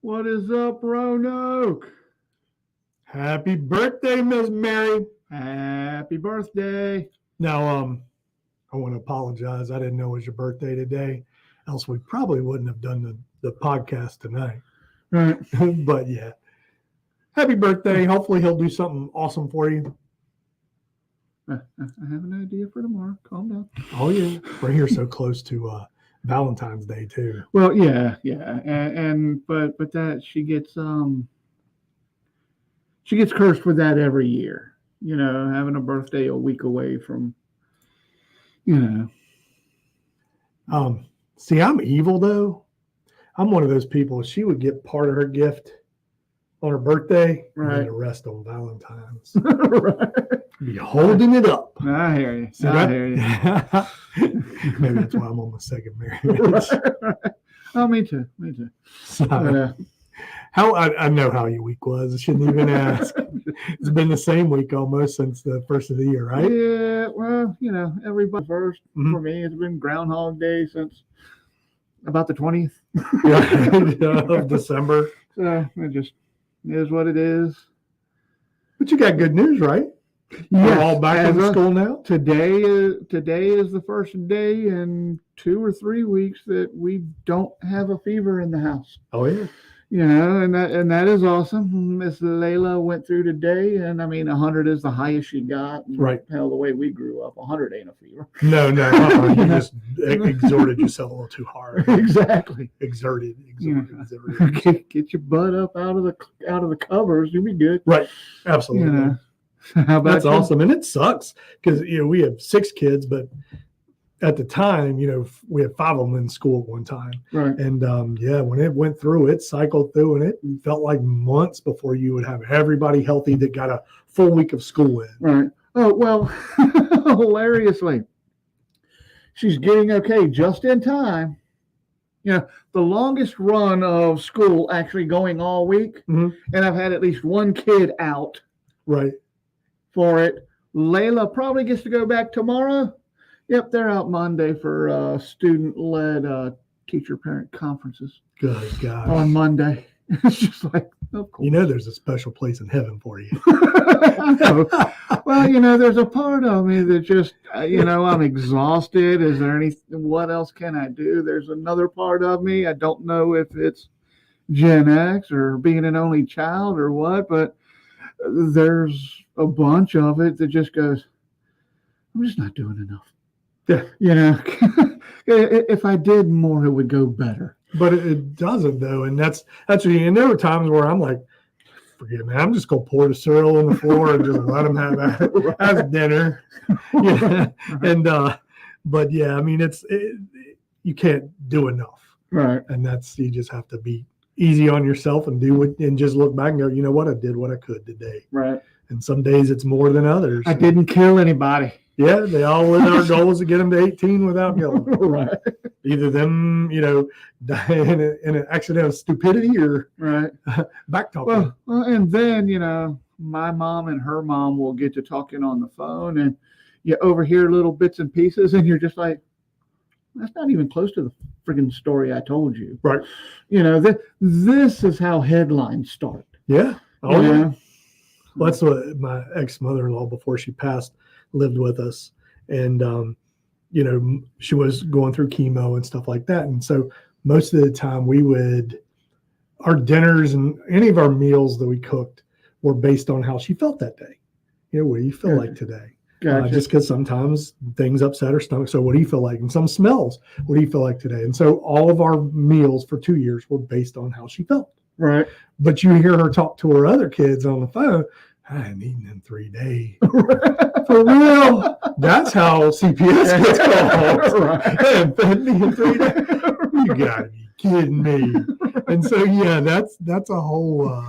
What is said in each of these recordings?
What is up, Roanoke? Happy birthday, Miss Mary. Happy birthday. Now, I want to apologize. I didn't know it was your birthday today. Else we probably wouldn't have done the podcast tonight. Right. But yeah, happy birthday. Hopefully he'll do something awesome for you. I have an idea for tomorrow. Calm down. Oh yeah, we're here so close to Valentine's Day too. Well, yeah, but that she gets cursed with that every year. You know, having a birthday a week away from, See, I'm evil though. I'm one of those people. She would get part of her gift on her birthday, right, and the rest on Valentine's. Right. Be holding it up. I hear you. I hear you. Maybe that's why I'm on my second marriage. Right. Oh, me too. So, I know how your week was. I shouldn't even ask. It's been the same week almost since the first of the year, right? Yeah. Well, everybody first for me. It's been Groundhog Day since about the 20th of December. So it just is what it is. But you got good news, right? We're all back in school now. Today is the first day in 2 or 3 weeks that we don't have a fever in the house. Oh yeah. And that is awesome. Miss Layla went through today, and 100 is the highest she got. Right. Hell, the way we grew up, 100 ain't a fever. No. You just exhorted yourself a little too hard. Exactly. Exerted. Get your butt up out of the covers. You'll be good. Right. Absolutely. How about That's awesome, and it sucks because we have 6 kids, but at the time, we had 5 of them in school at one time. Right. And when it went through, it cycled through, and it felt like months before you would have everybody healthy that got a full week of school in. Right. Oh well, hilariously, she's getting okay just in time. The longest run of school actually going all week, and I've had at least one kid out. Right. For it. Layla probably gets to go back tomorrow. Yep, they're out Monday for student-led teacher-parent conferences. Good God. On Monday. It's just like, of course. There's a special place in heaven for you. Well, there's a part of me that just, I'm exhausted. Is there what else can I do? There's another part of me. I don't know if it's Gen X or being an only child or what, but there's a bunch of it that just goes, I'm just not doing enough. Yeah. If I did more, it would go better. But it doesn't though, and that's and there were times where I'm like, forget me, I'm just gonna pour the cereal on the floor and just let them have that as dinner. Yeah. And but yeah, you can't do enough. Right. And you just have to be easy on yourself and do it and just look back and go, you know what, I did what I could today. Right. And some days it's more than others. I didn't kill anybody. Yeah, they all our goal was to get them to 18 without killing them. Right. Either them, die in an accident of stupidity or back talking. Well, and then, my mom and her mom will get to talking on the phone, and you overhear little bits and pieces, and you're just like, that's not even close to the friggin' story I told you. Right. This is how headlines start. Yeah. Oh, yeah. Well, that's what my ex-mother-in-law, before she passed, lived with us. And, she was going through chemo and stuff like that. And so most of the time our dinners and any of our meals that we cooked were based on how she felt that day. What do you feel like today? Gotcha. Just because sometimes things upset her stomach. So what do you feel like? And some smells. What do you feel like today? And so all of our meals for 2 years were based on how she felt. Right. But you hear her talk to her other kids on the phone. I hadn't eaten in 3 days. For real. That's how CPS gets called. Right. I haven't fed me in 3 days. You gotta be kidding me. And so that's a whole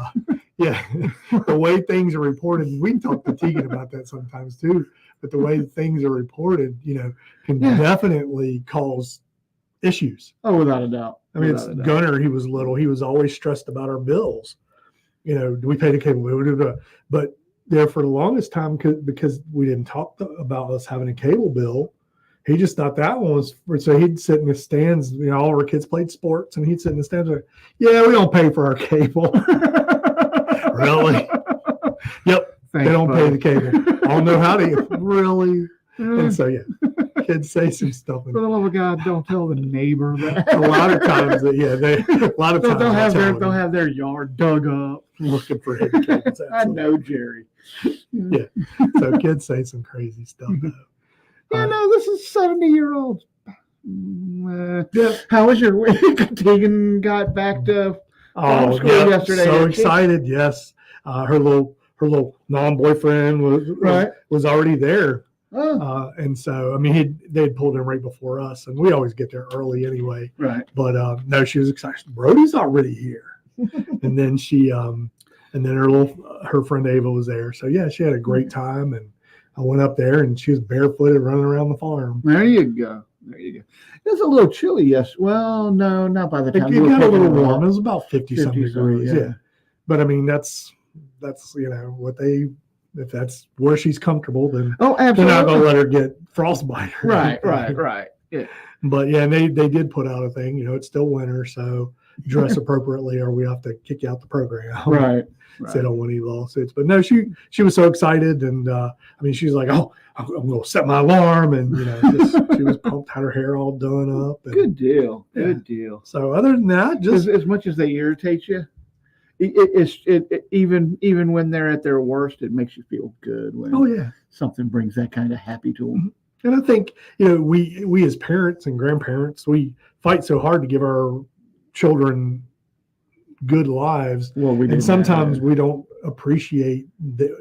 the way things are reported. We can talk to Tegan about that sometimes too. But the way things are reported, can definitely cause issues. Oh, without a doubt. Gunner, he was little. He was always stressed about our bills. Do we pay the cable bill? But there for the longest time, because we didn't talk about us having a cable bill, he just thought that one was. So he'd sit in the stands. All of our kids played sports, and he'd sit in the stands like, "Yeah, we don't pay for our cable." Really? Yep. Thanks, They don't pay buddy. the cable. I don't know how they really. And so, yeah, kids say some stuff. For the love of God, don't tell the neighbor that. A lot of times, a lot of times They'll have their yard dug up looking for hidden cables. I know, Jerry. Yeah. So kids say some crazy stuff. Though. Yeah, no, this is 70-year-old. Yeah. How was your week? Tegan got back to Oh, school yeah, yesterday, so didn't she? excited! Yes, her little non-boyfriend was already there, and so I mean they'd pulled in right before us, and we always get there early anyway. Right. But no, she was excited. Brody's already here, and then and then her friend Ava was there. So yeah, she had a great time, and I went up there, and she was barefooted running around the farm. There you go. It was a little chilly, yes. Well, no, not by the time It got a little warm. It was about 50-some degrees. Yeah. But I mean, that's if that's where she's comfortable, then absolutely. they're not going to let her get frostbite. Right. Yeah. But yeah, they did put out a thing. It's still winter, so dress appropriately, or we have to kick you out the program. Right. So they don't want any lawsuits. But no, she was so excited, and I mean, she's like, "Oh, I'm going to set my alarm," and she was pumped, had her hair all done up. And, good deal. Yeah. Good deal. So other than that, just as much as they irritate you, even when they're at their worst, it makes you feel good when something brings that kind of happy to them. And I think we as parents and grandparents, we fight so hard to give our children good lives. Well, and sometimes we don't appreciate the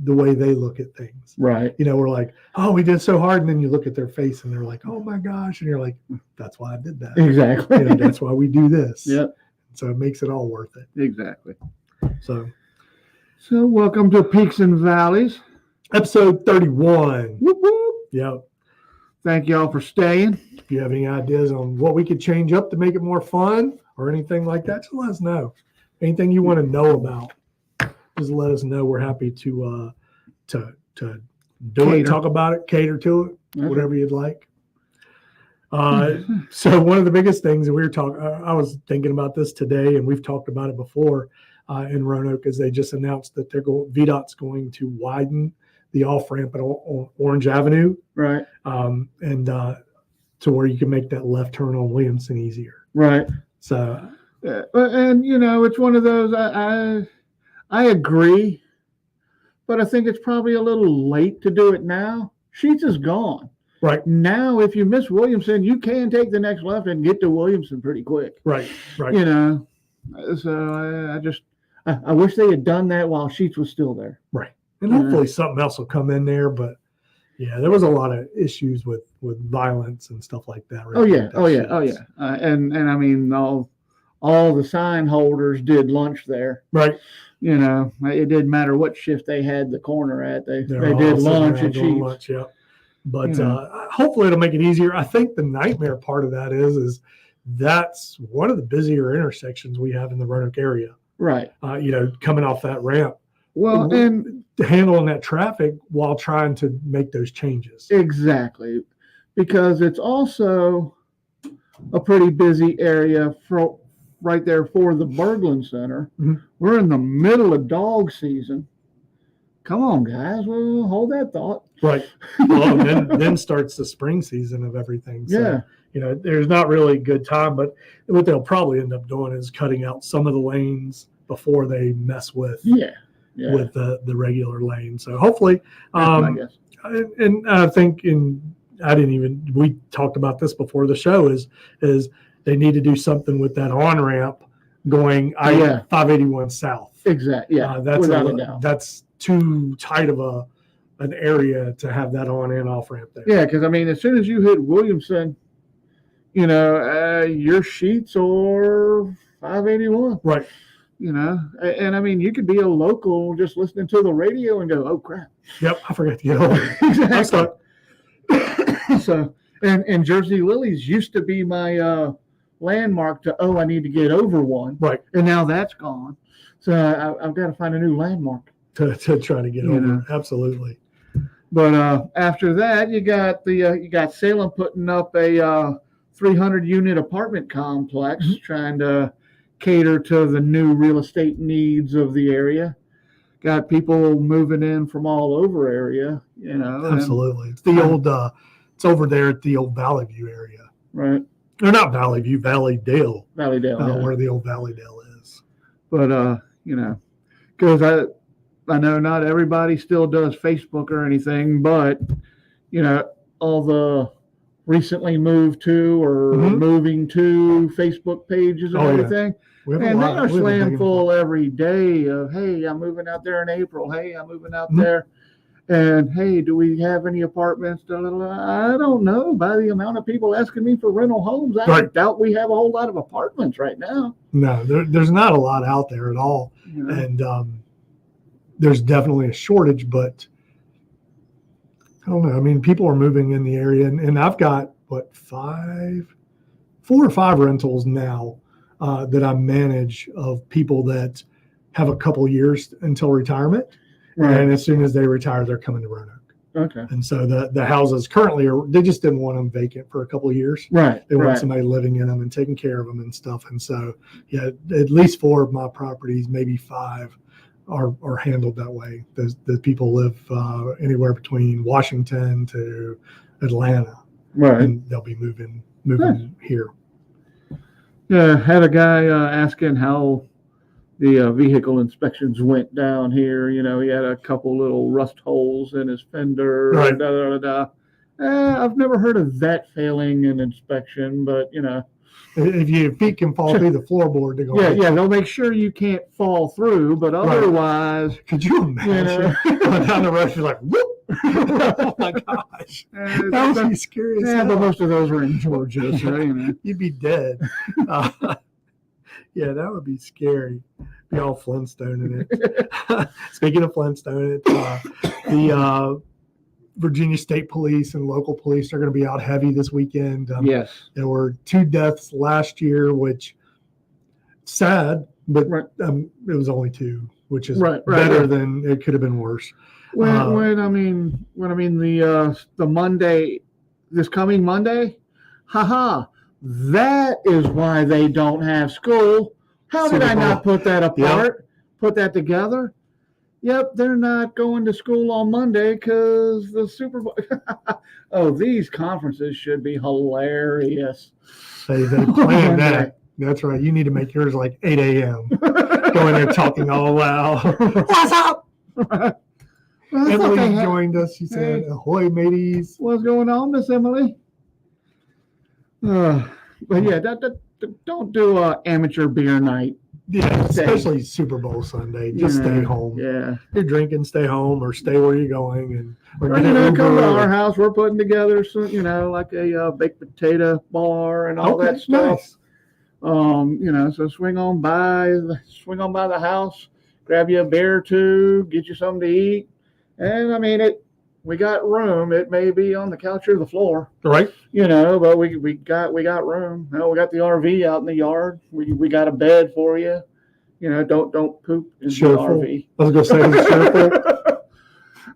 way they look at things. Right. We're like, oh, we did so hard, and then you look at their face, and they're like, oh my gosh, and you're like, that's why I did that. Exactly. That's why we do this. Yep. So it makes it all worth it. Exactly. So welcome to Peaks and Valleys, episode 31. Whoop, whoop. Yep. Thank y'all for staying. If you have any ideas on what we could change up to make it more fun or anything like that, just let us know. Anything you want to know about, just let us know. We're happy to do it, talk about it, cater to it, whatever you'd like. So one of the biggest things that we were talking, I was thinking about this today, and we've talked about it before in Roanoke, is they just announced that VDOT's going to widen the off ramp at Orange Avenue, right, and to where you can make that left turn on Williamson easier. Right. So, and it's one of those. I agree, but I think it's probably a little late to do it now. Sheets is gone. Right. Now, if you miss Williamson, you can take the next left and get to Williamson pretty quick. Right. So I wish they had done that while Sheets was still there. Right. And hopefully something else will come in there. But yeah, there was a lot of issues with violence and stuff like that. Right? Oh yeah. And I mean, all the sign holders did lunch there. Right. It didn't matter what shift they had the corner at. They did lunch at Sheets. Yeah. But hopefully it'll make it easier. I think the nightmare part of that is that's one of the busier intersections we have in the Roanoke area. Right. Coming off that ramp. Well, and handling that traffic while trying to make those changes. Exactly. Because it's also a pretty busy area right there for the Berglund Center. Mm-hmm. We're in the middle of dog season. Come on, guys. Well, hold that thought. Right. Well, then starts the spring season of everything. So, there's not really a good time, but what they'll probably end up doing is cutting out some of the lanes before they mess with with the regular lane. So hopefully, I guess. And I think we talked about this before the show is they need to do something with that on ramp going 581 south. Exactly. Yeah. That's too tight of an area to have that on and off ramp there. Yeah, because I mean, as soon as you hit Williamson, your Sheets or 581. Right. And I mean, you could be a local just listening to the radio and go, "Oh crap!" Yep, I forgot to get over. Exactly. So, and Jersey Lilies used to be my landmark to I need to get over one. Right. And now that's gone. So I've got to find a new landmark to try to get over. Absolutely. But after that, you got Salem putting up a 300 unit apartment complex, trying to cater to the new real estate needs of the area. got people moving in from all over area, and- Absolutely. It's the old, it's over there at the old Valley View area. right. Or not Valley View, Valleydale, Valleydale, yeah. where the old Valleydale is. But, because I know not everybody still does Facebook or anything, but, all the recently moved to or Mhm. moving to Facebook pages and Oh, yeah. everything. We have a And they lot- are we have a big slam full every day of, hey, I'm moving out there in April. Hey, I'm moving out Mhm. there. And hey, do we have any apartments? Da, da, da. I don't know. By the amount of people asking me for rental homes, I Right. doubt we have a whole lot of apartments right now. No, there's not a lot out there at all. You know? And there's definitely a shortage, but I don't know. I mean, people are moving in the area, and I've got, 4 or 5 rentals now that I manage of people that have a couple years until retirement. Right. And as soon as they retire, they're coming to Roanoke. Okay. And so the houses currently they just didn't want them vacant for a couple of years. Right. They want Right. somebody living in them and taking care of them and stuff. And so, yeah, at least 4 of my properties, maybe 5, are handled that way. The people live anywhere between Washington to Atlanta, Right. and they'll be moving here. Yeah. Had a guy asking how the vehicle inspections went down here. He had a couple little rust holes in his fender. Right. Da, da, da, da. I've never heard of that failing an inspection, but If your feet can fall through the floorboard, they're going. yeah, they'll make sure you can't fall through, but otherwise, Could you imagine going down the road? You're like, whoop! Oh my gosh, that would be scary. As yeah, hell. but most of those are in Georgia, so You'd be dead. Yeah, that would be scary. Be all Flintstone in it. Speaking of Flintstone, the Virginia State Police and local police are going to be out heavy this weekend. Yes. There were 2 deaths last year, which sad, but Right. It was only 2, which is Right, better than it could have been worse. When I mean the Monday, this coming Monday, haha, that is why they don't have school. How did Super I not Bowl. put that apart? Put that together? Yep, they're not going to school on Monday because the Super Bowl. Oh, these conferences should be hilarious. They planned that. That's right. You need to make yours like 8 a.m. Go in there talking all loud. What's up? Well, Emily joined us. She said, Hey. "Ahoy, mateys." What's going on, Miss Emily? But yeah, don't do amateur beer night. Yeah, especially Super Bowl Sunday. Just stay home. Yeah. If you're drinking, stay home or stay where you're going. Or, come to our house. We're putting together some, like a baked potato bar and all that stuff. Nice. So swing on by the house, grab you a beer or 2, get you something to eat. And I mean, we got room. It may be on the couch or the floor, Right. but we got room. We got the RV out in the yard. We got a bed for you. Don't poop in the RV. I was going to say, it's sure.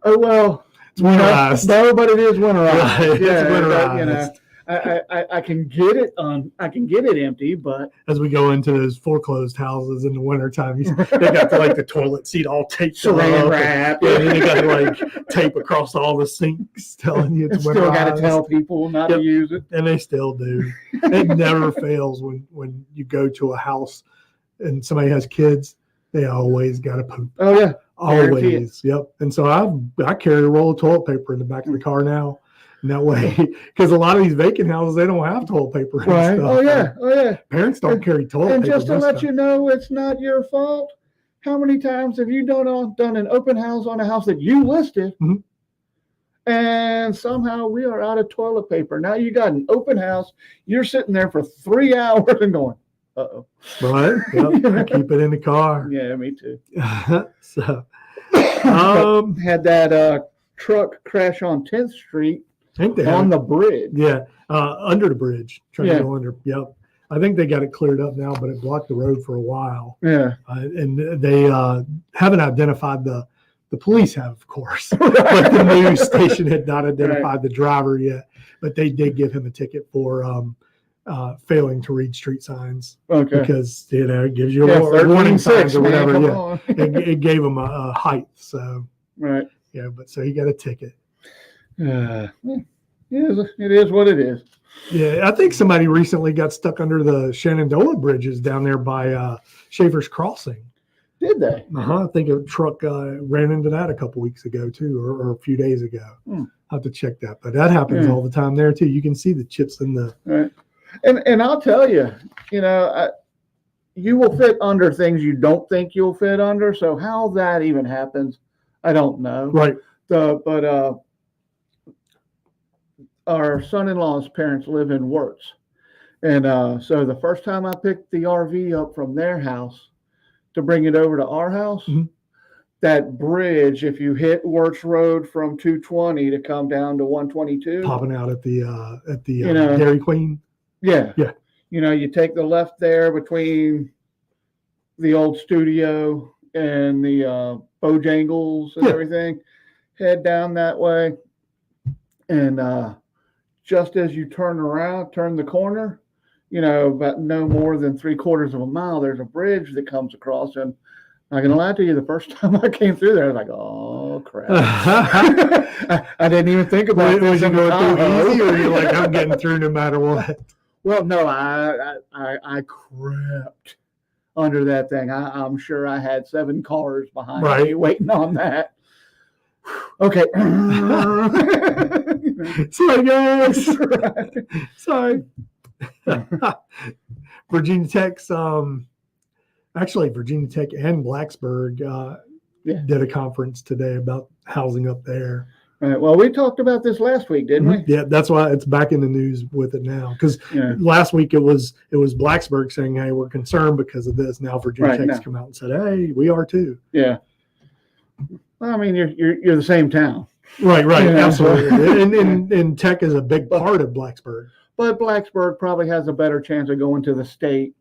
Oh, well, It's winterized. no, but it is winterized. Right, Yeah, it's winterized. I can get it empty, but As we go into those foreclosed houses in the wintertime, they got the toilet seat all taped saran up. wrap. Yeah, and you got to tape across all the sinks telling you it's Still got to winterized. tell people not to use it. And they still do. It never fails when you go to a house and somebody has kids, they always got to poop. Oh yeah, Always. Yep. And so I carry a roll of toilet paper in the back of the car now. And that way, because a lot of these vacant houses, they don't have toilet paper. And right. stuff. Oh yeah. Parents don't carry toilet And paper. just to let you know, it's not your fault. How many times have you done an open house on a house that you listed, Mhm. and somehow we are out of toilet paper? Now you got an open house. You're sitting there for 3 hours and going, uh-oh. Right. Yep. I keep it in the car. Yeah, me too. So, Had that truck crash on 10th Street I think they on have, the bridge. yeah, under the bridge. Trying Yeah. to go under. Yep. I think they got it cleared up now, but it blocked the road for a while. Yeah. And they haven't identified the police have, of course, but the news station had not identified the driver yet. But they did give him a ticket for failing to read street signs Okay. because it gives you Yeah, warning 13.6, signs or man, whatever. come Yeah, on. it gave him a height. So Right. yeah, but so he got a ticket. It is what it is. Yeah, I think somebody recently got stuck under the Shenandoah bridges down there by Schaefer's Crossing. Did they? I think a truck ran into that a couple weeks ago too, or a few days ago. Hmm. I'll have to check that, but that happens all the time there too. You can see the chips in the. Right. And I'll tell you, you will fit under things you don't think you'll fit under. So how that even happens, I don't know. Right. But our son-in-law's parents live in Wirtz. And so the first time I picked the RV up from their house to bring it over to our house, that bridge, if you hit Wirtz Road from 220 to come down to 122. Popping out at the Dairy Queen. Yeah. Yeah. You take the left there between the old studio and the Bojangles and everything, head down that way. And just as you turn the corner, about no more than 3/4 of a mile, there's a bridge that comes across. And I'm not going to lie to you, the first time I came through there, I was like, oh, crap. I didn't even think about it. Was you going through easy, or you're like, I'm getting through no matter what? Well, no, I crept under that thing. I'm sure I had 7 cars behind me waiting on that. Okay. Sorry, guys. Sorry. Virginia Tech's actually Virginia Tech and Blacksburg did a conference today about housing up there. Right. Well, we talked about this last week, didn't we? Yeah, that's why it's back in the news with it now. Because last week it was Blacksburg saying, "Hey, we're concerned because of this." Now Virginia Tech's come out and said, "Hey, we are too." Yeah. Well, I mean, you're the same town. Right, absolutely. and Tech is a big part of Blacksburg. But Blacksburg probably has a better chance of going to the state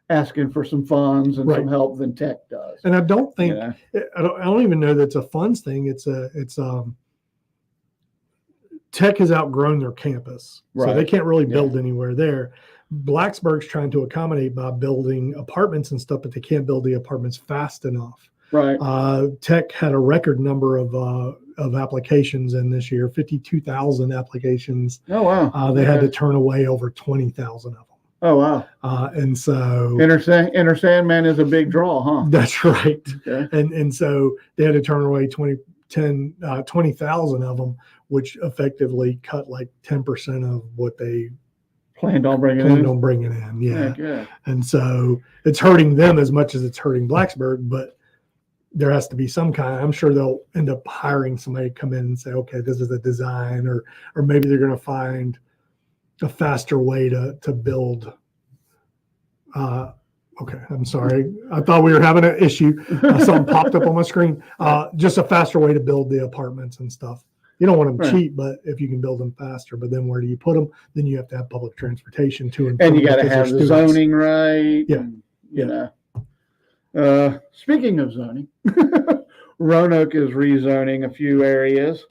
asking for some funds and some help than Tech does. And I don't think I don't even know that it's a funds thing. It's Tech has outgrown their campus, so they can't really build anywhere there. Blacksburg's trying to accommodate by building apartments and stuff, but they can't build the apartments fast enough. Right. Tech had a record number of applications in this year, 52,000 applications. Oh, wow. They had to turn away over 20,000 of them. Oh, wow. And so Inner Sandman is a big draw, huh? That's right. Okay. And so they had to turn away 20,000 of them, which effectively cut like 10% of what they planned on bringing in. Yeah. And so it's hurting them as much as it's hurting Blacksburg, but there has to be some kind. I'm sure they'll end up hiring somebody to come in and say, okay, this is the design, or maybe they're going to find a faster way to build. Okay, I'm sorry. I thought we were having an issue. Something popped up on my screen. Just a faster way to build the apartments and stuff. You don't want them cheap, but if you can build them faster, but then where do you put them? Then you have to have public transportation to and you got to have the zoning right. Yeah. And, speaking of zoning, Roanoke is rezoning a few areas.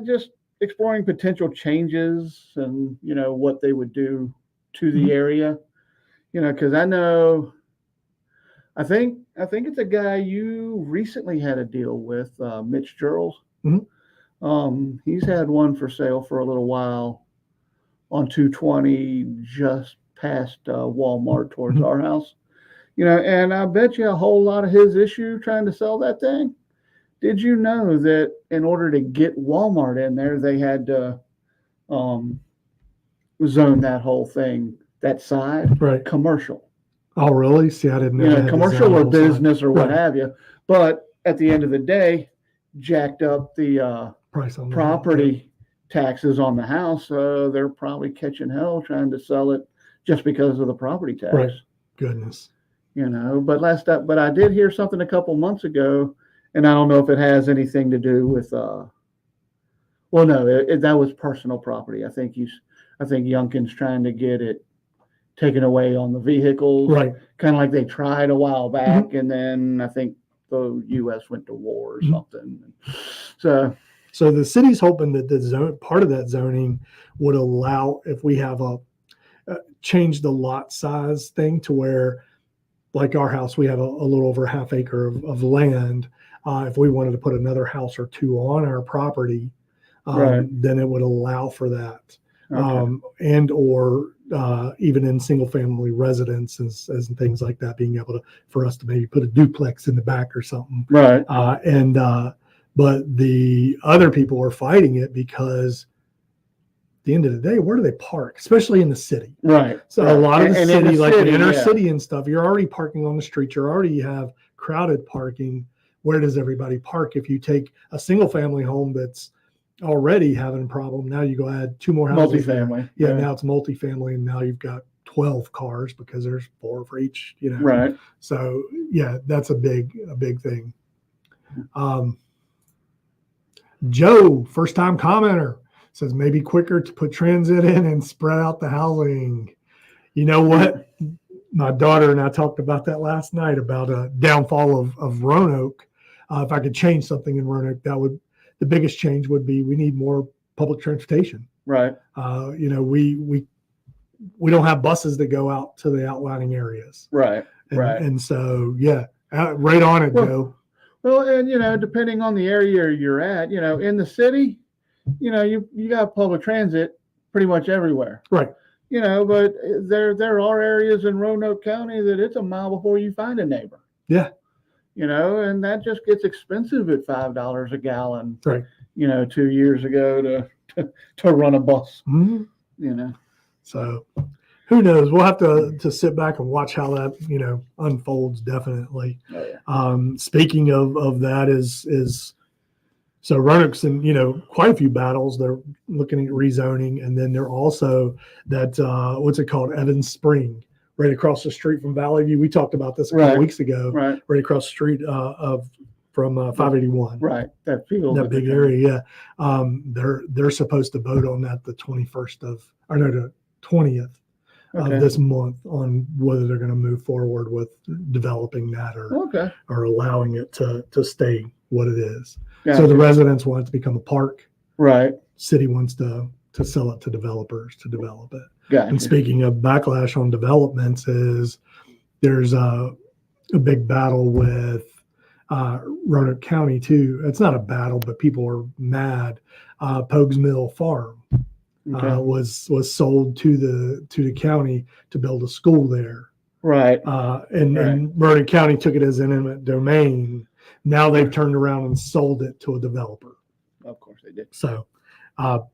Just exploring potential changes and what they would do to the area. Because I think it's a guy you recently had a deal with, Mitch Gerald. He's had one for sale for a little while on 220, just past Walmart towards our house. And I bet you a whole lot of his issue trying to sell that thing. Did you know that in order to get Walmart in there, they had to zone that whole thing, that side, commercial? Oh, really? See, I didn't know. Commercial or business or what have you. But at the end of the day, jacked up the price on property taxes on the house. So they're probably catching hell trying to sell it just because of the property tax. Right. Goodness. But I did hear something a couple months ago, and I don't know if it has anything to do with. That was personal property. I think Youngkin's trying to get it taken away on the vehicles, right? Kind of like they tried a while back, and then I think the U.S. went to war or something. So So the city's hoping that the zone, part of that zoning would allow, if we have change the lot size thing to where, like our house, we have a little over a half acre of land. If we wanted to put another house or two on our property, then it would allow for that. Okay. And or even in single family residences and things like that, being able for us to maybe put a duplex in the back or something. Right. But the other people are fighting it because at the end of the day, where do they park? Especially in the city. Right. So a lot of the city, like the inner yeah. city and stuff, you're already parking on the street. You already have crowded parking. Where does everybody park? If you take a single family home that's already having a problem, now you go add two more houses. Multifamily. Yeah, now it's multifamily, and now you've got 12 cars because there's 4 for each, Right. So yeah, that's a big thing. Joe, first time commenter, says maybe quicker to put transit in and spread out the housing. You know what? My daughter and I talked about that last night about a downfall of Roanoke. If I could change something in Roanoke, the biggest change would be we need more public transportation. Right. We don't have buses that go out to the outlying areas. Right. And so, yeah, right on it, Joe. Well, and, depending on the area you're at, in the city, you got public transit pretty much everywhere. Right. But there are areas in Roanoke County that it's a mile before you find a neighbor. Yeah. And that just gets expensive at $5 a gallon. Right. 2 years ago to run a bus. Mm-hmm. So who knows? We'll have to sit back and watch how that unfolds. Definitely. Oh, yeah. Speaking of that is so Roanoke's in quite a few battles. They're looking at rezoning, and then they're also that what's it called, Evans Spring, right across the street from Valley View. We talked about this a couple weeks ago. Right across the street from 581. Right, that field, that big area. Yeah, they're supposed to vote on that the 20th of this month on whether they're going to move forward with developing that or allowing it to stay what it is. Gotcha. So the residents want it to become a park. Right. City wants to sell it to developers to develop it. Gotcha. And speaking of backlash on developments, there's a big battle with Roanoke County too. It's not a battle, but people are mad. Pogues Mill Farm was sold to the county to build a school there. Right. And Roanoke County took it as an eminent domain. Now they've turned around and sold it to a developer. Of course they did. So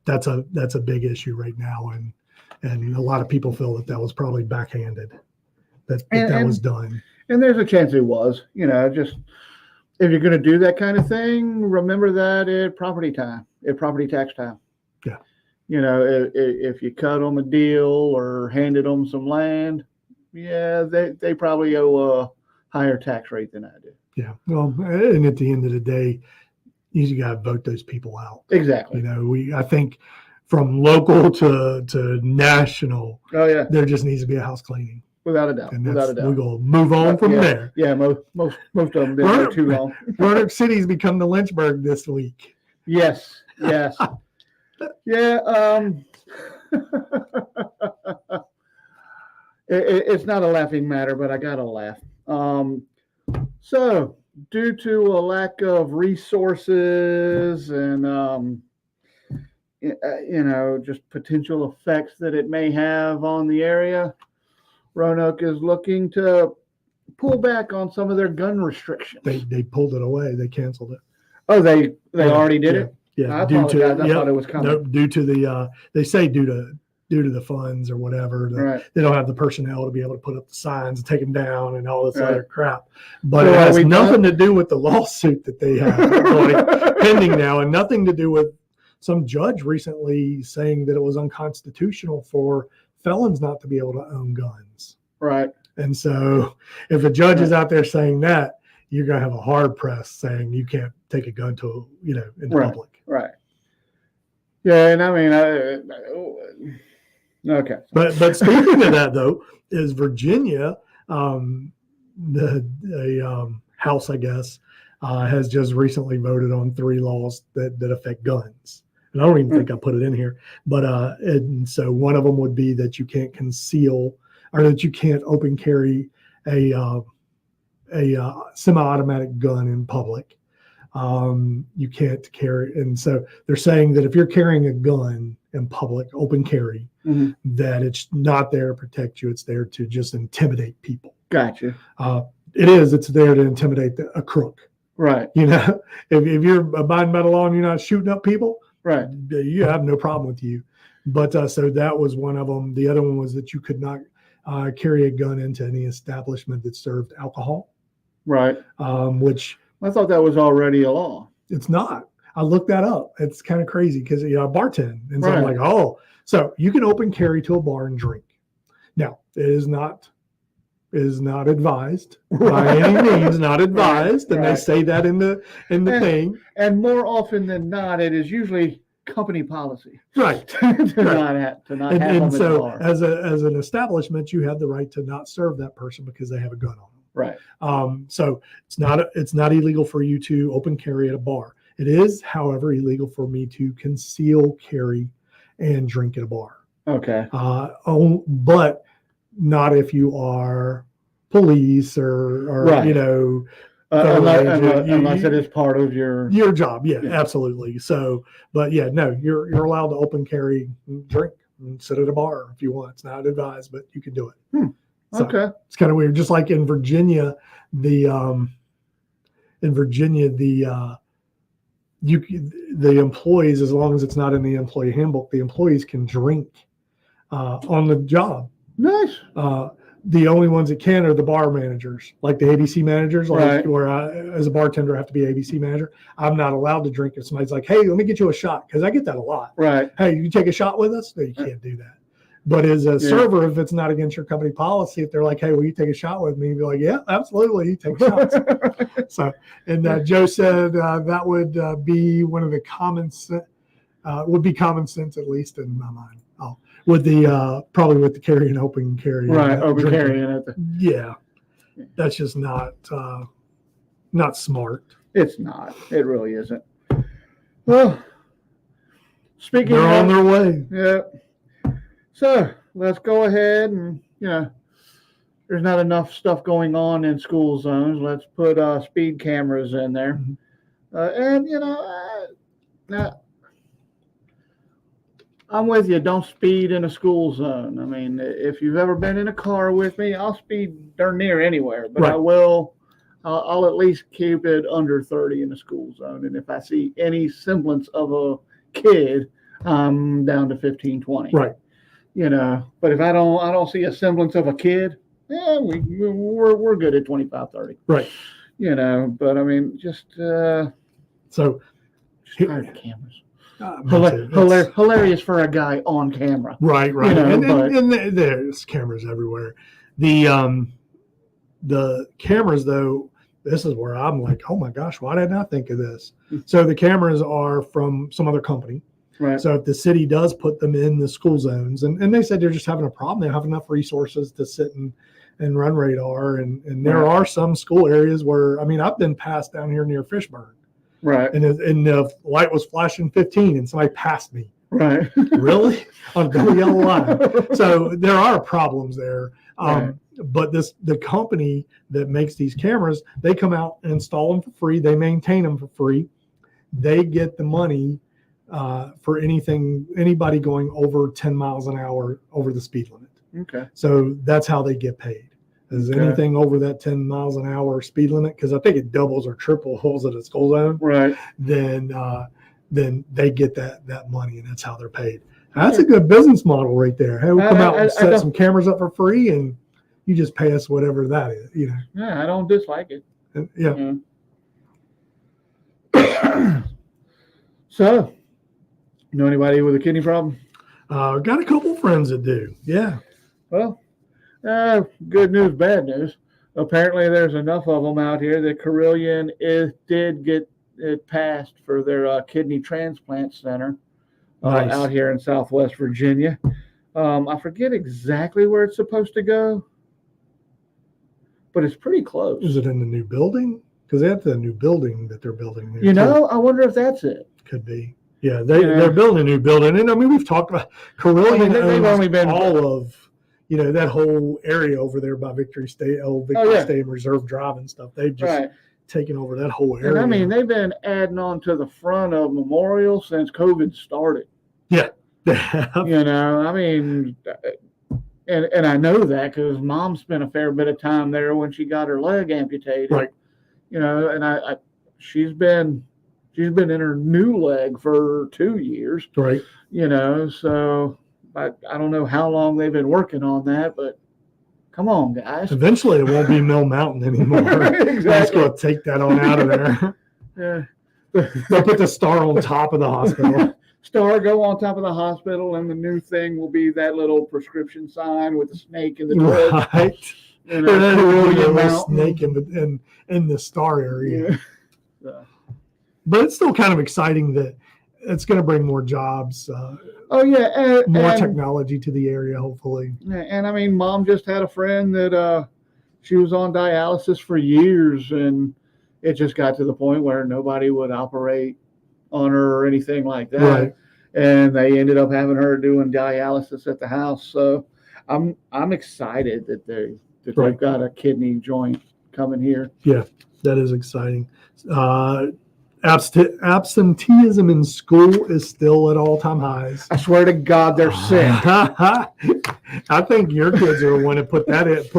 that's a big issue right now, and a lot of people feel that was probably backhanded. That was done. And there's a chance it was. Just if you're going to do that kind of thing, remember that at property tax time. Yeah. If you cut them a deal or handed them some land, yeah, they probably owe a higher tax rate than I do. Yeah. Well, and at the end of the day, you got to vote those people out. Exactly. I think from local to national, there just needs to be a house cleaning. Without a doubt. Without a doubt. We're going to move on from there. Yeah, most of them didn't go too long. Roanoke City's become the Lynchburg this week. Yes. Yeah. It's not a laughing matter, but I got to laugh. So, due to a lack of resources and, just potential effects that it may have on the area, Roanoke is looking to pull back on some of their gun restrictions. They pulled it away. They canceled it. Oh, they already did it? Yeah. I apologize. I thought it was coming. No, due to they say due to the funds or whatever, they don't have the personnel to be able to put up the signs and take them down and all this other crap. But it has nothing to do with the lawsuit that they have pending now, and nothing to do with some judge recently saying that it was unconstitutional for felons not to be able to own guns. Right. And so if a judge is out there saying that, you're going to have a hard press saying you can't take a gun to, in public. Right. Yeah. And I mean, okay. But speaking of that, though, is Virginia, the house, I guess, has just recently voted on 3 laws that affect guns. And I don't even think I put it in here, but and so one of them would be that you can't conceal or that you can't open carry a semi-automatic gun in public. You can't carry, and so they're saying that if you're carrying a gun in public, open carry, that it's not there to protect you; it's there to just intimidate people. Gotcha. It's there to intimidate a crook. Right. You know, if you're abiding by the law and you're not shooting up people, right, you have no problem with you. But so that was one of them. The other one was that you could not carry a gun into any establishment that served alcohol. Right. Which I thought that was already a law. It's not. I looked that up. It's kind of crazy because I bartend, and so I'm like, so you can open carry to a bar and drink. Now, it is not advised by any means. Not advised, and they say that in the thing. And more often than not, it is usually company policy, right? to not have them at the bar. As an establishment, you have the right to not serve that person because they have a gun on them. Right. So it's not illegal for you to open carry at a bar. It is, however, illegal for me to conceal carry and drink at a bar. Okay. But not if you are police or right. Unless it is part of your job. Yeah, absolutely. So, but yeah, no, you're allowed to open carry, drink, and sit at a bar if you want. It's not advised, but you can do it. So okay. It's kind of weird. Just like in Virginia, the employees, as long as it's not in the employee handbook, the employees can drink on the job. Nice. The only ones that can are the bar managers, like the ABC managers, right. Where I, as a bartender, I have to be ABC manager. I'm not allowed to drink if somebody's like, "Hey, let me get you a shot," because I get that a lot. Right. Hey, you take a shot with us? No, you can't do that. But as a server, if it's not against your company policy, if they're like, "Hey, will you take a shot with me?" You'd be like, "Yeah, absolutely, you take shots." So, and Joe said that would be one of the would be common sense, at least in my mind. With the probably with the carry and open carry, right? Open carry, yeah, that's just not smart. It's not. It really isn't. Well, speaking, they're on their way. Yeah. So let's go ahead and there's not enough stuff going on in school zones. Let's put speed cameras in there, and now. I'm with you. Don't speed in a school zone. I mean, if you've ever been in a car with me, I'll speed darn near anywhere, but right. I'll at least keep it under 30 in a school zone. And if I see any semblance of a kid, I'm down to 15, 20. Right. But if I don't see a semblance of a kid, we're good at 25, 30. Right. But I mean, just tired of cameras. Hilarious for a guy on camera. Right. And there's cameras everywhere. The cameras, though, this is where I'm like, oh my gosh, why did I not think of this? So the cameras are from some other company. Right. So if the city does put them in the school zones, and they said they're just having a problem, they don't have enough resources to sit and run radar. And there are some school areas where, I mean, I've been passed down here near Fishburne. Right. And the light was flashing 15 and somebody passed me. Right. Really? On the yellow line. So there are problems there. Right. But the company that makes these cameras, they come out and install them for free. They maintain them for free. They get the money for anybody going over 10 miles an hour over the speed limit. Okay. So that's how they get paid. Is anything over that 10 miles an hour speed limit, because I think it doubles or triples at a school zone, right? Then they get that money, and that's how they're paid. That's a good business model right there. Hey, we'll come out and set some cameras up for free, and you just pay us whatever that is. Yeah, I don't dislike it. Yeah. So, know anybody with a kidney problem? Got a couple friends that do. Yeah. Well. Good news, bad news. Apparently, there's enough of them out here that Carilion did get it passed for their kidney transplant center out here in Southwest Virginia. I forget exactly where it's supposed to go, but it's pretty close. Is it in the new building? because they have the new building that they're building there. You know, I wonder if that's it. Could be. Yeah, they're building a new building. And I mean, we've talked about Carilion. They've only been all of, that whole area over there by Victory Stadium Reserve Drive and stuff. They've just taken over that whole area. And I mean, they've been adding on to the front of Memorial since COVID started. Yeah. I mean, and I know that because Mom spent a fair bit of time there when she got her leg amputated. Right. And she's been in her new leg for 2 years. Right. So I don't know how long they've been working on that, but come on, guys. Eventually it won't be Mill Mountain anymore. Exactly. Just going to take that on out of there. Yeah. They'll put the star on top of the hospital. Star go on top of the hospital, and the new thing will be that little prescription sign with the snake in the door. Right. And a snake in the star area. Yeah. But it's still kind of exciting that it's going to bring more jobs. More technology to the area, hopefully. And I mean, Mom just had a friend that she was on dialysis for years, and it just got to the point where nobody would operate on her or anything like that. Right. And they ended up having her doing dialysis at the house. So I'm excited that they've got a kidney joint coming here. Yeah, that is exciting. Absenteeism in school is still at all-time highs. I swear to God, they're sick. I think your kids are the one that put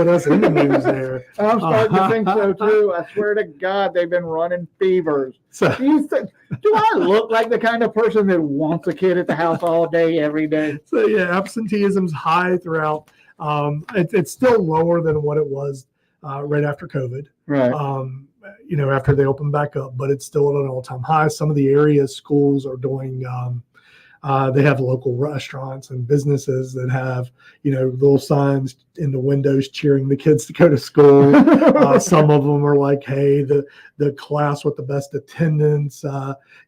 us in the news there. I'm starting to think so too. I swear to God, they've been running fevers. Do I look like the kind of person that wants a kid at the house all day, every day? So yeah, absenteeism's high throughout. It's still lower than what it was right after COVID. Right. After they open back up, but it's still at an all-time high. Some of the area schools are doing, they have local restaurants and businesses that have, little signs in the windows cheering the kids to go to school. Some of them are like, hey, the class with the best attendance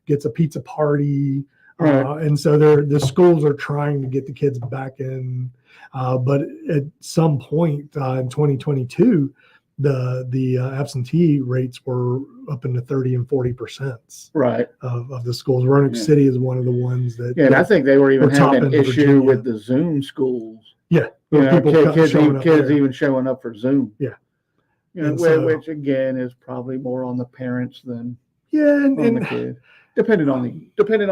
gets a pizza party. Right. And so the schools are trying to get the kids back in. But at some point in 2022, the absentee rates were up into 30 and 40% right of the schools. Roanoke City is one of the ones that. Yeah, and I think they were even having an issue Virginia. with the Zoom schools. Yeah, kids even showing up for Zoom. Yeah, which again is probably more on the parents than on the kid, depending on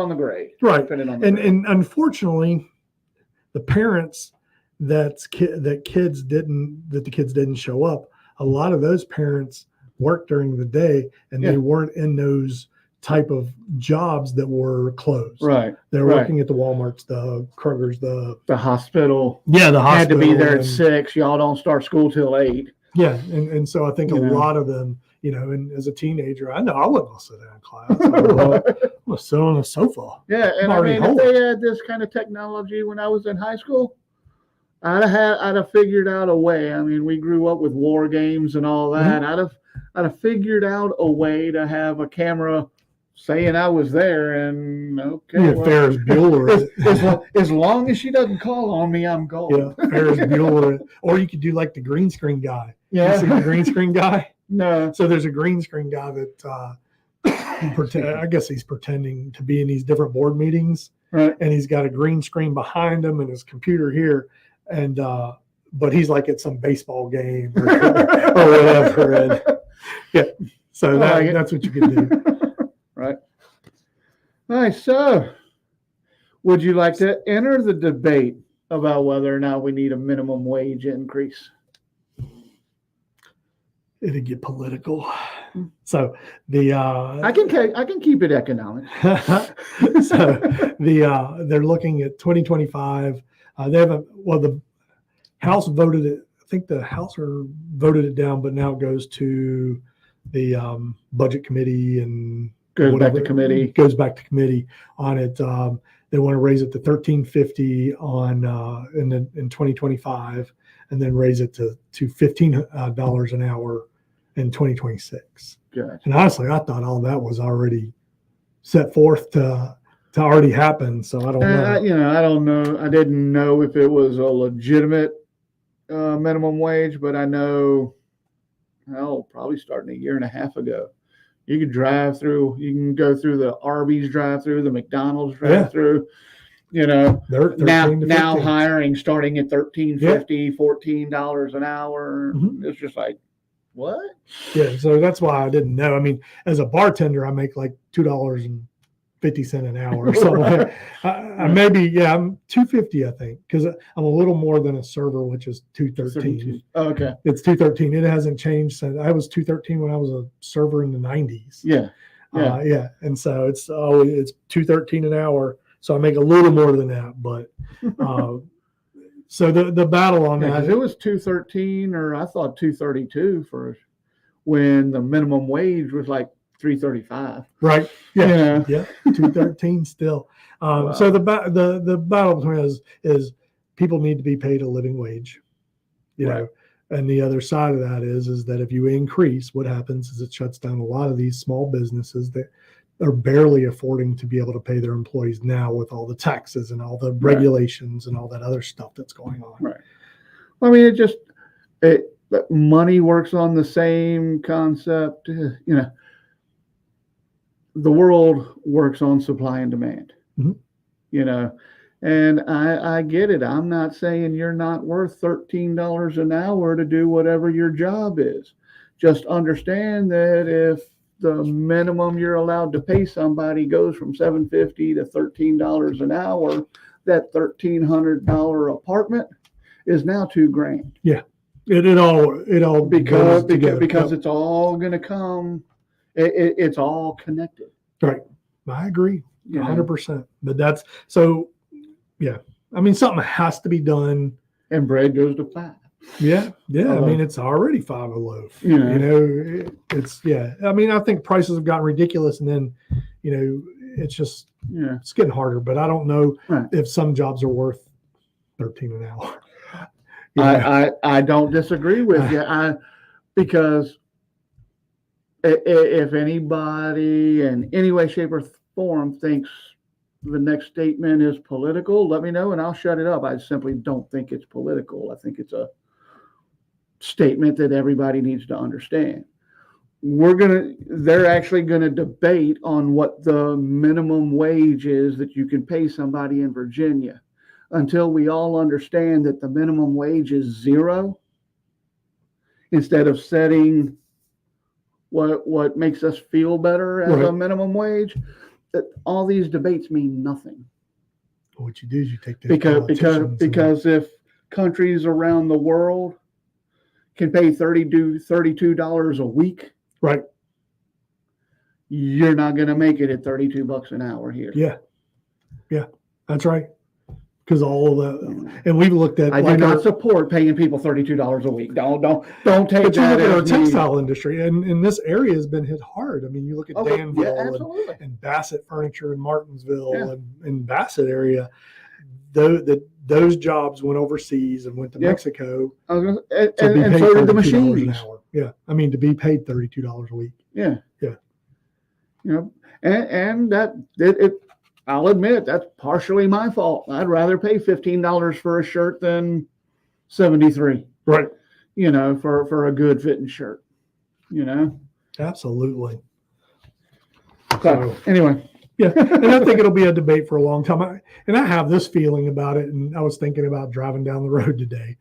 the grade. Right, and unfortunately, the parents that the kids didn't show up. A lot of those parents work during the day, and they weren't in those type of jobs that were closed. Right. They're working at the Walmarts, the Kroger's, the hospital. Yeah, the hospital had to be there at 6. Y'all don't start school till 8. Yeah, and so I think a lot of them, and as a teenager, I know I wasn't going to sit down in class. I'm going to sit on a sofa. Yeah, and I mean, if they had this kind of technology when I was in high school, I'd have figured out a way. I mean, we grew up with war games and all that. Mm-hmm. I'd have figured out a way to have a camera saying I was there, and Ferris Bueller. As long as she doesn't call on me, I'm gone. Yeah, Ferris Bueller. Or you could do like the green screen guy. Yeah, you see the green screen guy. No. So there's a green screen guy that I guess he's pretending to be in these different board meetings, right? And he's got a green screen behind him and his computer here. And but he's like at some baseball game or whatever. And, so that's what you can do. Right. Nice. So, would you like to enter the debate about whether or not we need a minimum wage increase? It'd get political. So I can keep it economic. So they're looking at 2025. They haven't. Well, the House voted it. I think the House voted it down, but now it goes to the Budget Committee and goes back to committee. Goes back to committee on it. They want to raise it to $13.50 on in 2025, and then raise it to $15 an hour in 2026. Gotcha. And honestly, I thought all that was already set forth to already happen. So I don't know. I don't know. I didn't know if it was a legitimate minimum wage, but I know, probably starting a year and a half ago, You can drive through. You can go through the Arby's drive-through, the McDonald's drive-through. You know, They're now 13 to 15. hiring starting at $13.50, $14 an hour. Mhm. It's just like, what? Yeah, so that's why I didn't know. I mean, as a bartender, I make like $2.50 an hour or something. I maybe I'm $2.50, I think, because I'm a little more than a server, which is $2.13. Oh, okay. It's $2.13. It hasn't changed since I was $2.13 when I was a server in the 90s. Yeah. And so it's $2.13 an hour. So I make a little more than that, but so the battle on that. Because it was $2.13, or I thought $2.32 for when the minimum wage was like $3.35. Right. Yeah. Yeah. $2.13 still. Wow. So the battle between us is people need to be paid a living wage, you know, and the other side of that is that if you increase, what happens is it shuts down a lot of these small businesses that are barely affording to be able to pay their employees now with all the taxes and all the regulations and all that other stuff that's going on. Right. I mean, money works on the same concept. You know, the world works on supply and demand. Mm-hmm. You know, and I get it. I'm not saying you're not worth $13 an hour to do whatever your job is. Just understand that if the minimum you're allowed to pay somebody goes from $7.50 to $13 an hour, that $1,300 apartment is now $2,000. Yeah, it all because together. It's all going to come. It's all connected. Right, I agree, 100%. But that's so. Yeah, I mean, something has to be done. And bread goes to $5. Yeah. I mean, it's already $5 a loaf. You know, it's I mean, I think prices have gotten ridiculous, and then, you know, it's just it's getting harder. But I don't know if some jobs are worth $13 an hour. I don't disagree with you. Because if anybody in any way, shape, or form thinks the next statement is political, let me know and I'll shut it up. I simply don't think it's political. I think it's a statement that everybody needs to understand. They're actually going to debate on what the minimum wage is that you can pay somebody in Virginia until we all understand that the minimum wage is zero, instead of setting what makes us feel better as a minimum wage. That all these debates mean nothing. What you do is you take the because if countries around the world can pay $32 a week, right, you're not going to make it at $32 an hour here. Yeah, that's right. Because all of that, and we've looked at. I do not support paying people $32 a week. Don't take but that. You look at our as textile industry, and this area has been hit hard. I mean, you look at Danville and Bassett Furniture in Martinsville and Bassett area. Those jobs went overseas and went to Mexico. And so did the machines. An hour. Yeah, I mean, to be paid $32 a week. Yeah. You know, and that it. I'll admit that's partially my fault. I'd rather pay $15 for a shirt than $73. Right. You know, for a good fitting shirt. You know. Absolutely. So anyway. Yeah, and I think it'll be a debate for a long time. I have this feeling about it, and I was thinking about driving down the road today.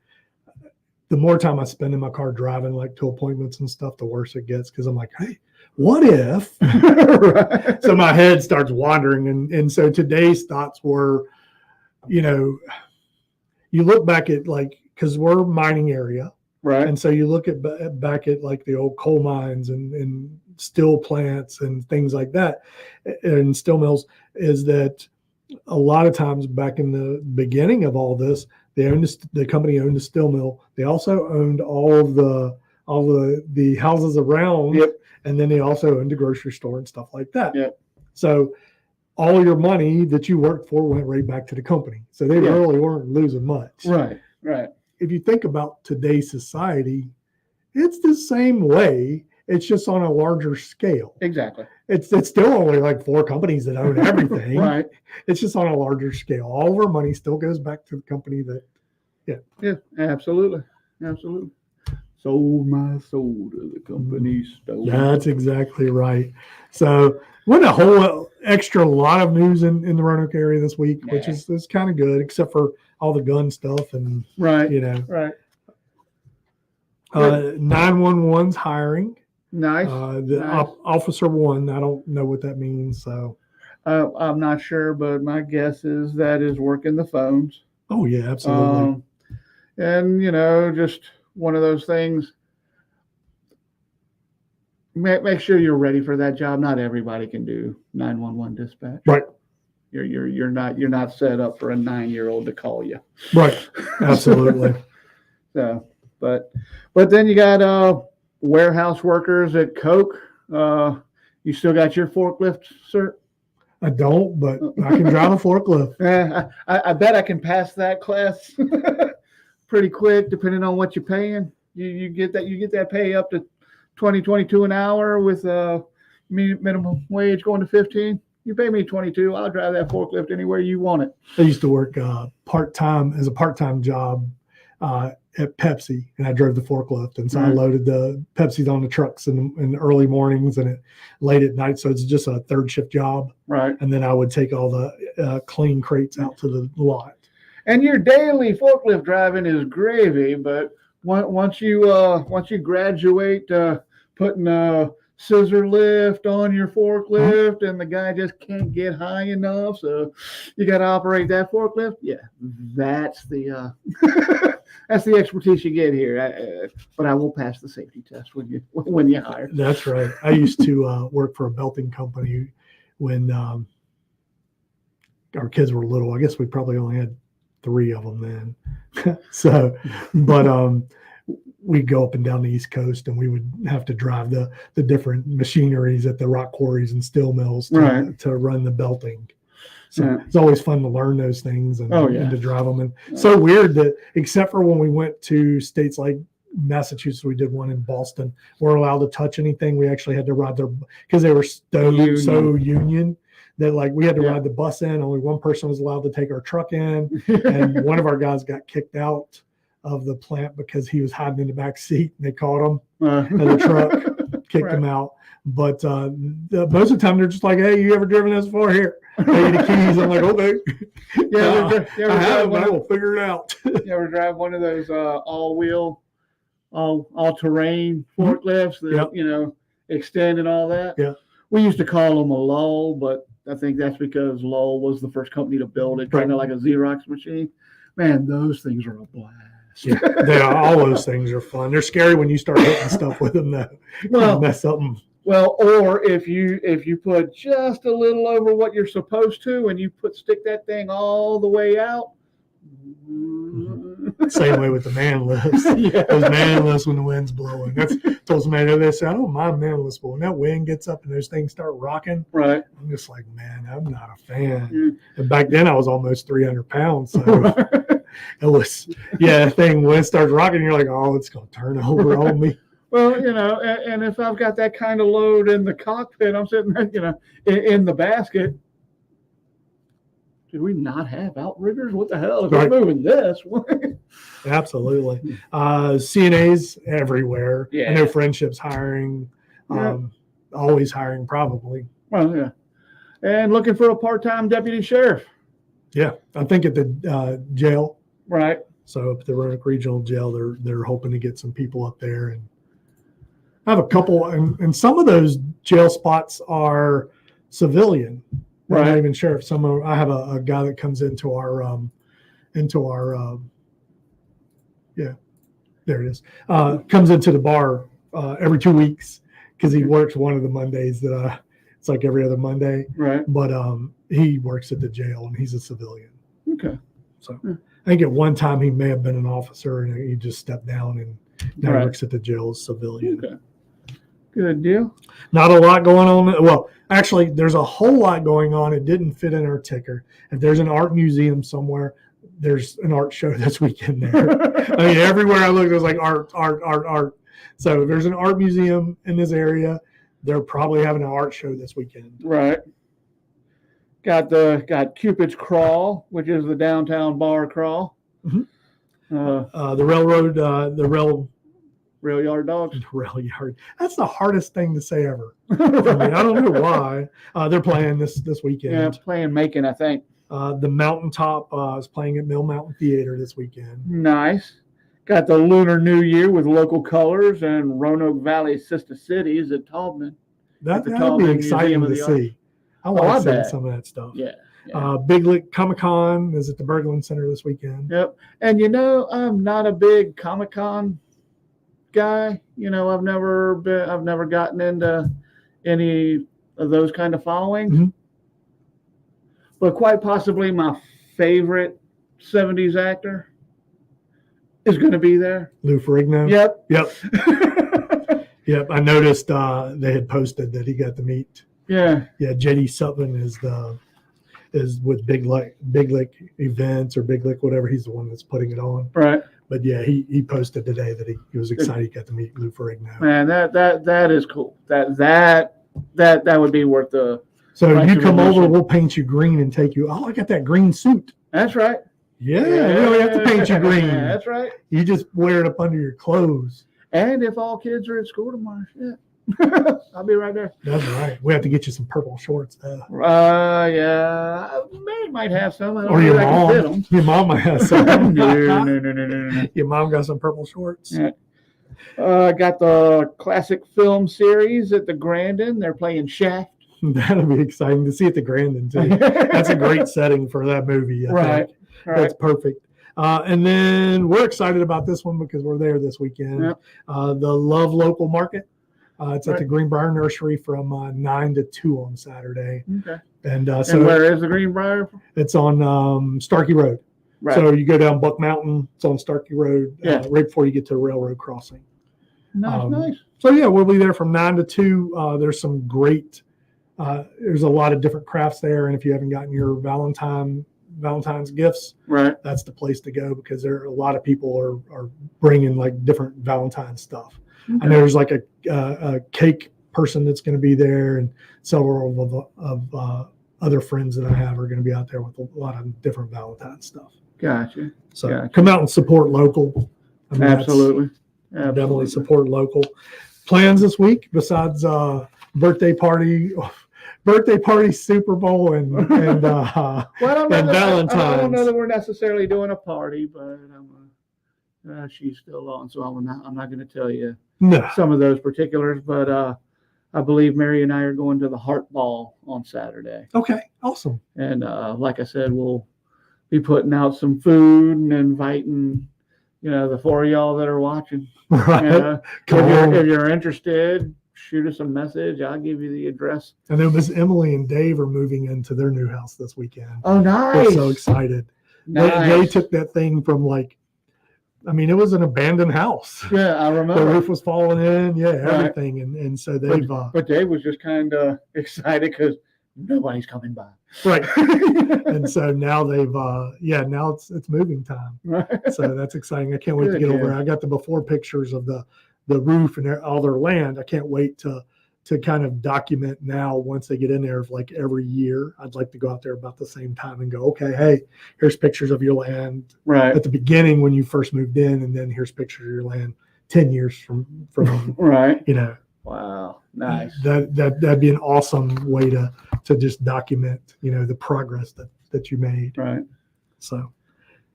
The more time I spend in my car driving, like to appointments and stuff, the worse it gets, because I'm like, hey, what if? Right. So my head starts wandering, and so today's thoughts were, you know, you look back at because we're a mining area, right? And so you look at back at like the old coal mines and steel plants and things like that, and steel mills, is that a lot of times back in the beginning of all this, the company owned the steel mill. They also owned all the houses around, and then they also owned the grocery store and stuff like that. Yep. So all your money that you worked for went right back to the company. So they really weren't losing much. Right. If you think about today's society, it's the same way. It's just on a larger scale. Exactly. It's still only like 4 companies that own everything. Right. It's just on a larger scale. All of our money still goes back to the company that. Yeah. Absolutely. Sold my soul to the company store. That's exactly right. So, wasn't a whole extra lot of news in the Roanoke area this week, which is kind of good, except for all the gun stuff and Right. you know. Right. 911's hiring. Nice. Nice. Officer 1. I don't know what that means. So I'm not sure, but my guess is that is working the phones. Oh yeah, absolutely. And you know, just one of those things. Make sure you're ready for that job. Not everybody can do 911 dispatch. Right. You're not set up for a 9-year-old to call you. Right. Absolutely. So, but then you got warehouse workers at Coke. You still got your forklift, sir? I don't, but I can drive a forklift. I bet I can pass that class pretty quick, depending on what you're paying. You get that pay up to $20-22 an hour with minimum wage going to 15. You pay me 22, I'll drive that forklift anywhere you want it. I used to work part-time as a part-time job at Pepsi, and I drove the forklift, and so I loaded the Pepsis on the trucks in the early mornings and late at night. So it's just a third shift job, right? And then I would take all the clean crates out to the lot. And your daily forklift driving is gravy, but once you graduate, putting a scissor lift on your forklift, and the guy just can't get high enough, so you got to operate that forklift. Yeah, that's the that's the expertise you get here. But I will pass the safety test when you hire. That's right. I used to work for a belting company when our kids were little. I guess we probably only had 3 of them then. So, but we'd go up and down the East Coast, and we would have to drive the different machineries at the rock quarries and steel mills to run the belting. So it's always fun to learn those things and to drive them. And so weird that, except for when we went to states like Massachusetts, we did one in Boston, we're allowed to touch anything. We actually had to ride their, because they were so union that like we had to ride the bus in. Only one person was allowed to take our truck in, and one of our guys got kicked out of the plant because he was hiding in the back seat, and they caught him in the truck, kicked him out. But most of the time they're just like, "Hey, you ever driven this before? Here, pay the keys." I'm like, "Okay, I have, but I will figure it out." You ever drive one of those all-wheel, all-terrain forklifts that extend and all that? Yeah, we used to call them a lull, but I think that's because Lowell was the first company to build it, kind of like a Xerox machine. Man, those things are a blast. Yeah, they are. All those things are fun. They're scary when you start hitting stuff with them, though. Well, mess up them. Well, or if you put just a little over what you're supposed to, and you stick that thing all the way out. Same way with the man lifts. Those man lifts when the wind's blowing. That's told somebody they say, "I don't mind man lifts, but when that wind gets up and those things start rocking, right? I'm just like, man, I'm not a fan." And back then I was almost 300 pounds, so it was that thing when it starts rocking, you're like, "Oh, it's gonna turn over on me." Well, and if I've got that kind of load in the cockpit, I'm sitting there, in the basket. Did we not have outriggers? What the hell? If we're moving this. Absolutely. CNAs everywhere. Yeah. I know Friendship's hiring, always hiring probably. Well, yeah. And looking for a part-time deputy sheriff. Yeah. I think at the jail. Right. So up at the Roanoke Regional Jail, they're hoping to get some people up there. And I have a couple, and some of those jail spots are civilian. Right. Not even sheriff. I have a guy that comes into our there it is. Comes into the bar every 2 weeks because he works one of the Mondays that it's like every other Monday. Right. But he works at the jail and he's a civilian. Okay. So I think at one time he may have been an officer and he just stepped down and now he works at the jail as civilian. Okay. Good deal. Not a lot going on. Well, actually, there's a whole lot going on. It didn't fit in our ticker. If there's an art museum somewhere, there's an art show this weekend there. I mean, everywhere I look, there's like art. So if there's an art museum in this area, they're probably having an art show this weekend. Right. Got Cupid's Crawl, which is the downtown bar crawl. Mm-hmm. The railroad, the rail Rail Yard Dawgs. Rail Yard. That's the hardest thing to say ever. For me. I don't know why. They're playing this weekend. Yeah, playing Macon, I think. The Mountaintop is playing at Mill Mountain Theater this weekend. Nice. Got the Lunar New Year with local colors and Roanoke Valley Sister Cities at Taubman. That'd be Taubman exciting Museum to of the see. I like I seeing bet. some of that stuff. Yeah. Yeah. Big Lick Comic-Con is at the Berglund Center this weekend. Yep. And I'm not a big Comic-Con guy. I've never gotten into any of those kind of followings. Mhm. But quite possibly my favorite 70s actor is going to be there. Lou Ferrigno. Yep. Yep. Yep. I noticed they had posted that he got to meet. Yeah. Yeah. JD Sutton is with Big Lick Events or Big Lick, whatever. He's the one that's putting it on. Right. But yeah, he posted today that he was excited he got to meet Lou Ferrigno. Man, that is cool. That would be worth the. So if you come over, admission. we'll paint you green and take you. Oh, I got that green suit. That's right. Yeah, we don't have to paint you green. That's right. You just wear it up under your clothes. And if all kids are at school tomorrow, shit, I'll be right there. That's right. We have to get you some purple shorts though. Yeah, Mary might have some. I don't Or know your if I can fit mom. 'em. Your mom might have some. No. Your mom got some purple shorts. Yeah. Got the classic film series at the Grandin. They're playing Shaft. That'll be exciting to see at the Grandin too. That's a great setting for that movie. I Right. think. Right. That's perfect. And then we're excited about this one because we're there this weekend. Yep. The Love Local Market. It's at Right. the Greenbrier Nursery from 9 to 2 on Saturday. Okay. And And so where is the Greenbrier? it's on Starkey Road. Right. So you go down Buck Mountain. It's on Starkey Road Yeah. right before you get to the railroad crossing. Nice. So yeah, we'll be there from 9 to 2. There's some great. There's a lot of different crafts there, and if you haven't gotten your Valentine's gifts, Right. that's the place to go because there are a lot of people are bringing like different Valentine's stuff. I know there's like a cake person that's going to be there, and several of other friends that I have are going to be out there with a lot of different Valentine's stuff. Gotcha. So Gotcha. come out and support local. I mean, that's- Absolutely. Definitely support local. Plans this week besides birthday party, Super Bowl, and Well, I don't know and I don't Valentine's. know that we're necessarily doing a party, but she's still on, so I'm not going to tell you No. some of those particulars. But I believe Mary and I are going to the Heart Ball on Saturday, Okay. Awesome. and like I said, we'll be putting out some food and inviting the 4 of y'all that are watching. Right. Come on. If you're interested, shoot us a message. I'll give you the address. I know Miss Emily and Dave are moving into their new house this weekend. Oh, nice. They're so excited. They took that thing from it was an abandoned house. Yeah, I The remember. roof was falling in. Yeah, Right. everything. And so they've But Dave was just kind of excited because nobody's coming by. right. And so now now it's moving time. Right. So that's exciting. I can't wait to Good, get over yeah. it. I got the before pictures of the roof and all their land. I can't wait to kind of document now once they get in there of like every year. I'd like to go out there about the same time and go, okay, hey, here's pictures of your land Right. at the beginning when you first moved in, and then here's pictures of your land 10 years from Right. Wow. Wow. Nice. That'd be an awesome way to just document, the progress that you made. Right. So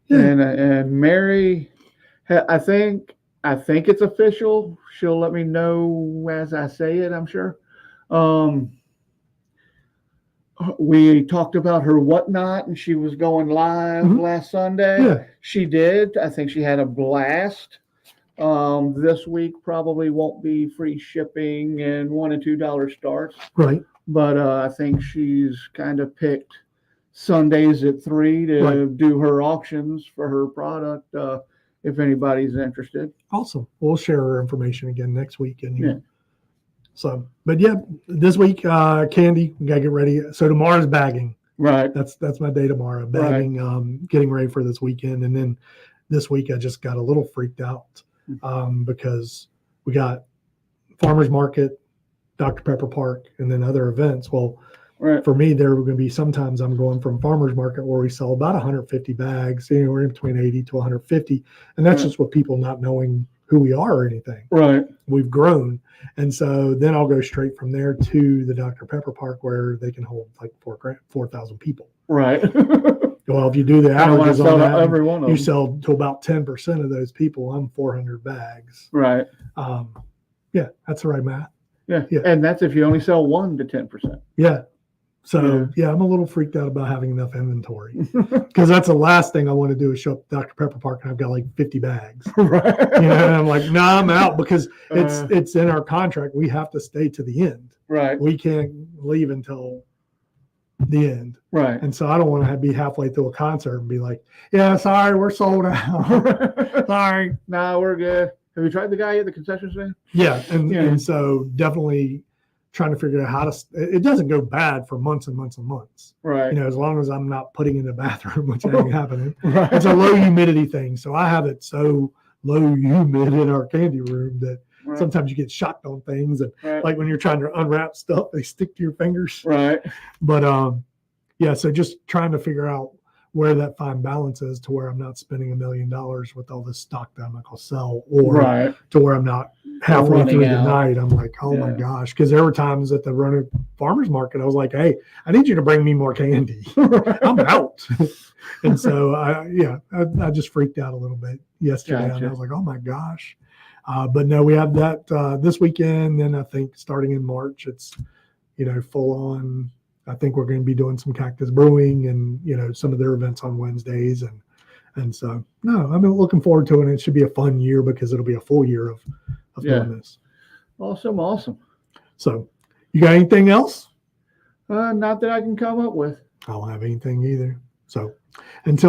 yeah. And Mary, I think it's official. She'll let me know as I say it, I'm sure. We talked about her whatnot, and she was going live last Sunday. Yeah. She did. I think she had a blast. This week probably won't be free shipping and $1 and $2 starts, Right. but I think she's kind of picked Sundays at 3 to Right. do her auctions for her product. If anybody's interested. Awesome. We'll share our information again next week. And Yeah. So, but yeah, this week, candy, we gotta get ready. So tomorrow's bagging. Right. That's my day tomorrow. Bagging, getting ready for this weekend. And then this week I just got a little freaked out because we got Farmers Market, Dr. Pepper Park, and then other events. Well, Right. for me, there are going to be sometimes I'm going from Farmers Market where we sell about 150 bags, anywhere in between 80 to 150. And that's Right. just with people not knowing who we are or anything. Right. We've grown. And so then I'll go straight from there to the Dr. Pepper Park where they can hold like 4,000 people. Right. Well, if you do the averages on that, every one of you them. sell to about 10% of those people. I'm 400 bags. Right. Yeah, that's the right math. Yeah. Yeah. And that's if you only sell 1 to 10%. Yeah. So, yeah, I'm a little freaked out about having enough inventory because that's the last thing I want to do is show up at Dr. Pepper Park and I've got like 50 bags. Right. And I'm like, nah, I'm out because it's in our contract. We have to stay to the end. Right. We can't leave until the end. Right. And so I don't want to be halfway through a concert and be like, yeah, sorry, we're sold out. Sorry. No, we're good. Have you tried the guy at the concession stand? Yeah. And so definitely trying to figure out how to, it doesn't go bad for months and months and months. Right. You know, as long as I'm not putting in the bathroom, which ain't happening. Right. It's a low humidity thing. So I have it so low humid in our candy room that sometimes you get shocked on things. And like when you're trying to unwrap stuff, they stick to your fingers. Right. But yeah, so just trying to figure out where that fine balance is to where I'm not spending $1 million with all this stock that I'm not going to sell, or to where I'm not halfway through the night. I'm like, oh my gosh. Because there were times at the Roanoke Farmers Market, I was like, hey, I need you to bring me more candy. I'm out. And so I just freaked out a little bit yesterday. And I was like, oh my gosh. But no, we have that this weekend. And I think starting in March, it's, full on. I think we're going to be doing some Cactus Brewing and, some of their events on Wednesdays. And so, no, I'm looking forward to it. And it should be a fun year because it'll be a full year of doing this. Awesome. So you got anything else? Not that I can come up with. I don't have anything either. So until